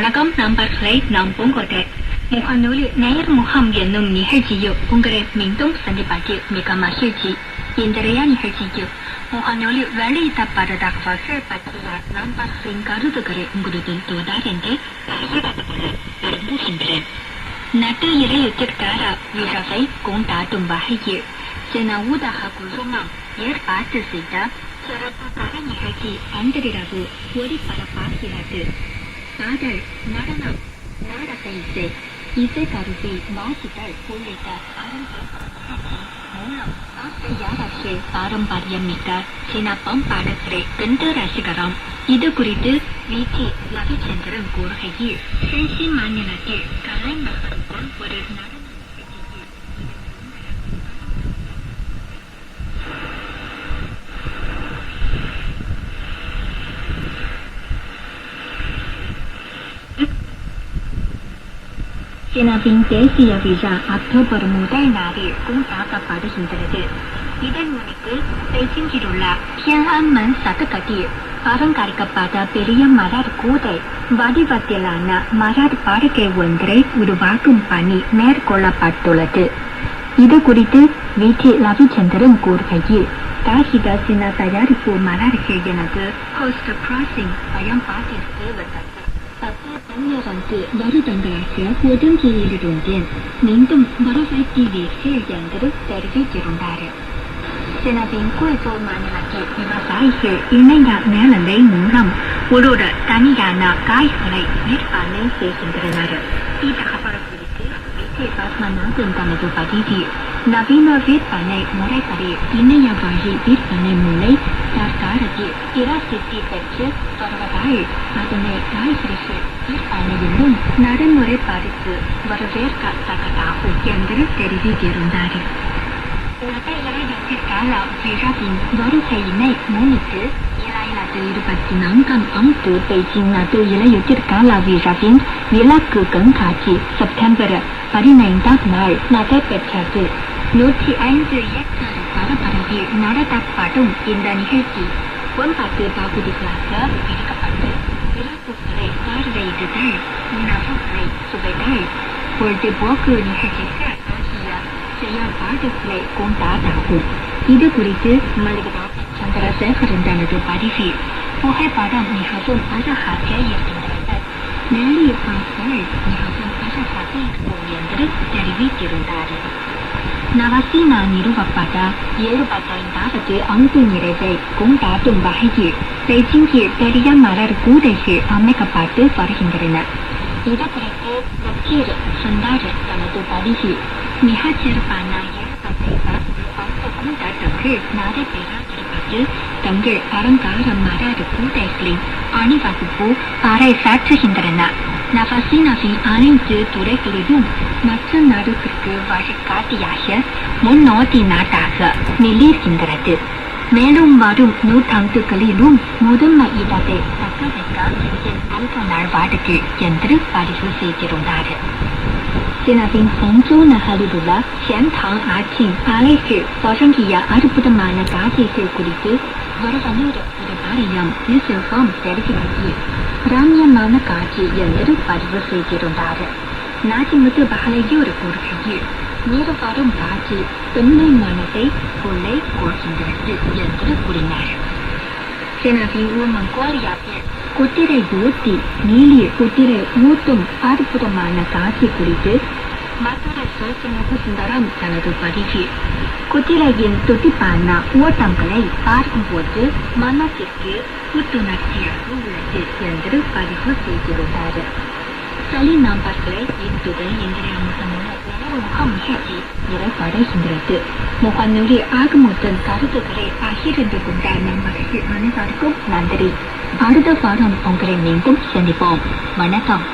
வணக்கம் நண்பர்களை, நாம் பூங்கோட்டை. முகநூல் நேயர் முகாம் என்னும் நிகழ்ச்சியில் உங்களை மீண்டும் சந்திப்பதில் மிக மகிழ்ச்சி. இன்றைய நிகழ்ச்சியில் முகநூலில் வெளியிடப்பட்ட தகவல்கள் பற்றிய நண்பர்களின் கருத்துக்களை உங்களுக்கு தொடர்ந்து விரும்புகின்றேன். நட்டு இலையுத்திற்கான விழாவை கொண்டாடும் வகையில் சில ஊடக குழுமம் ஏற்பாடு செய்த சிறப்பு கலை நிகழ்ச்சி அன்றிரவு ஒளிபரப்பாகிறது. பாடல், நடனம், நாடக இசை, இசைக்கருவி வாசித்தல் உள்ளிட்ட மூலம் ஆசிரியர்கள் பாரம்பரியமிக்க சில பண்பாடுகளை கண்டு ரசிக்கலாம். இது குறித்து வி.டி. ரவிச்சந்திரன் கூறுகையில், சென்சி மாநிலத்தில் கலைஞர்களுடன் ஒரு நடன சீனாவின் தேசிய விழா அக்டோபர் 1 கொண்டாடப்படுகின்றது. இதன் முன்னிட்டு பெய்ஜிங்கில் உள்ள தியான்அன்மன் சதுக்கத்தில் அலங்கரிக்கப்பட்ட பெரிய மலர் கூடை வடிவத்திலான மலர் படுகை ஒன்றை உருவாக்கும் பணி மேற்கொள்ளப்பட்டுள்ளது. இது குறித்து வி.டி. ரவிச்சந்திரன் கூறுகையில், காகித சின்ன தயாரிப்பு மலர்கள் எனது ஹோஸ்ட் கிராசிங் பயன்பாட்டிற்கு வந்தது. 12 வருடங்களாக ஒதுங்கியிருந்தேன். மீண்டும் வரவேற்கிறீர்கள் என்று தெரிவித்திருந்தார். சீனாவின் குய்சோ மாநிலத்தில் விவசாயிகள் இணைய மேலாண்மை மூலம் ஒரு தனியான காய்களை விற்பனை செய்கின்றனர். இத்தகவல் குறித்து வி.டி. பத்மநாதன் தனது பதிவில், நவீன விற்பனை முறைப்படி இணைய வழி விற்பனை முறை தற்காலத்தில் பிரசித்தி பெற்று வருவதால் அதனை காய்கறிகள் விற்பனையிலும் நடைமுறைப்படுத்தி வரவேற்கத்தக்கதாகும் என்று தெரிவித்திருந்தார். கால விழாவின் வருகையினை முன்னிட்டு 2024 ஆண்டு பெய்ஜிங் நடு இலையுதிர்கால விழாவின் விளக்கு கண்காட்சி செப்டம்பர் 15 நடைபெற்றது. 105 ஏக்கர் பரப்பளவில் நடத்தப்படும் இந்த நிகழ்ச்சி 9 பகுதிகளாக பிரிக்கப்பட்டு விளக்குகளை பார்வையிடுதல், உணவுகளை சுவைதல், பொழுதுபோக்கு நிகழ்ச்சிகள் ஆகிய செயல்பாடுகளை கொண்டாடாகும். இது குறித்து மல்லிகராஜ் சந்திரசேகரன் தனது பதிவில், புகைப்படம் மிகவும் அழகாக இருக்கின்றது, நேரில் பார்த்தால் மிகவும் அழகாக இருக்கும் என்று தெரிவித்திருந்தார். நவசீனா நிறுவப்பட்ட 75வது ஆண்டு நிறைவை கொண்டாடும் வகையில் பெய்ஜிங்கில் பெரிய மலர் கூடைகள் அமைக்கப்பட்டு வருகின்றன. இது குறித்து வக்கீல் சுந்தார் தனது பதிவில், மிகச் சிறப்பான கொண்டாட்டங்கள் நடைபெறாதிருப்பது தங்கள் அலங்கார மலர் கூடைகளின் அணிவகுப்பு பறைசாற்றுகின்றன. நவசீனாவின் அனைத்து துறைகளிலும் மற்ற நாடுகளுக்கு வழிகாட்டியாக முன்னோடி நாட்டாக மிளிர்கின்றது. மேலும் வரும் நூற்றாண்டுகளிலும் முதன்மை இடத்தை தக்க வைக்க என் அல்ப நல்வாழ்வு என்று பதிவு செய்திருந்தார். சீனாவின் ஹங்ஜோ நகரில் உள்ள சென்டாங் ஆற்றின் அலைகள் தொடங்கிய அற்புதமான காட்சிகள் குறித்து வரவனூர் வாரியம் யூசுஃபாம் தெரிவித்து ரம்யமான காட்சி என்று பதிவு செய்திருந்தார். நாட்டிமுத்து பகலையூர் கூறுகையில், நீர் வரும் காட்சி பெண்மை மனதை கொள்ளை கொள்கின்றது என்று கூறினார். சீனாவின் மங்கோலியாவில் குதிரை ஊட்டி நீலில் குதிரை ஊட்டும் அற்புதமான காட்சி குறித்து மதுரை சுந்தரம் தனது பதிவில், குதிரையின் துடிப்பான ஓட்டங்களை பார்க்கும்போது மனத்திற்கு புத்துணர்ச்சியாக உள்ளது என்று பதிவு செய்திருந்தார். சளி நம்பர்களை இத்துடன் இன்றைய முகாம் நிகழ்ச்சி நிறைவடைகின்றது. முகநூலில் ஆகமத்தின் கருத்துக்களை பகிர்ந்து கொண்ட நண்பர்கள் அனைவருக்கும் நன்றி. அடுத்த வாரம் உங்களை மீண்டும் சந்திப்போம். வணக்கம்.